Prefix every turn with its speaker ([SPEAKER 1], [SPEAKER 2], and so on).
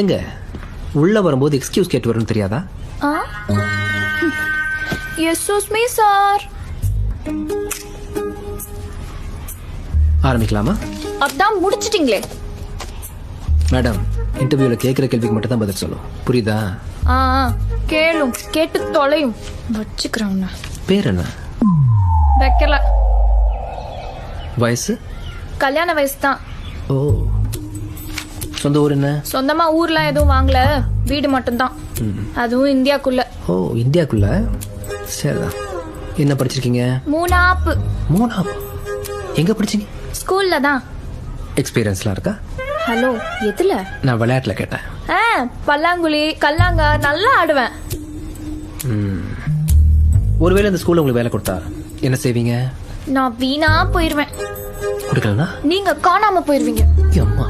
[SPEAKER 1] எங்க உள்ள வரும்போது எக்ஸ்கியூஸ் கேட்டு வரும்னு தெரியாதா?
[SPEAKER 2] எஸ்ஸூஸ் மீ சார்.
[SPEAKER 1] ஆரம்பிக்கலாமா?
[SPEAKER 2] அதான் முடிச்சிட்டீங்களே.
[SPEAKER 1] மேடம், இன்டர்வியூல கேட்குற கேள்விக்கு மட்டும் தான் பதில் சொல்லும், புரியுதா?
[SPEAKER 2] கேளும், கேட்டு தொலையும். வச்சுக்கிறேன்.
[SPEAKER 1] பேர் என்ன?
[SPEAKER 2] வைக்கல.
[SPEAKER 1] வயசு?
[SPEAKER 2] கல்யாண வயசு தான்.
[SPEAKER 1] ஓ, சொந்த ஊர் என்ன?
[SPEAKER 2] சொந்தமா ஊர்லாம் எதுவும் வாங்கல, வீடு மட்டும்தான். அதுவும் இந்தியாக்குள்ள.
[SPEAKER 1] ஓ, இந்தியாக்குள்ள. சரிதான். என்ன படிச்சிருக்கீங்க?
[SPEAKER 2] 3 ஆப்பு.
[SPEAKER 1] 3 ஆப்பு? எங்க படிச்சீங்க?
[SPEAKER 2] ஸ்கூல்ல தான்.
[SPEAKER 1] எக்ஸ்பீரியன்ஸ்லாம் இருக்கா?
[SPEAKER 2] ஹலோ, எதுல?
[SPEAKER 1] நான் விளையாட்டுல கேட்டேன்.
[SPEAKER 2] பல்லாங்குழி, கல்லாங்கா நல்லா ஆடுவேன்.
[SPEAKER 1] ஒருவேளை இந்த ஸ்கூல்ல உங்களுக்கு வேலை கொடுத்தா என்ன செய்வீங்க?
[SPEAKER 2] நான் வீணா போயிருவேன்.
[SPEAKER 1] கொடுக்கலனா
[SPEAKER 2] நீங்க காணாம போயிருவீங்க.
[SPEAKER 1] அம்மா.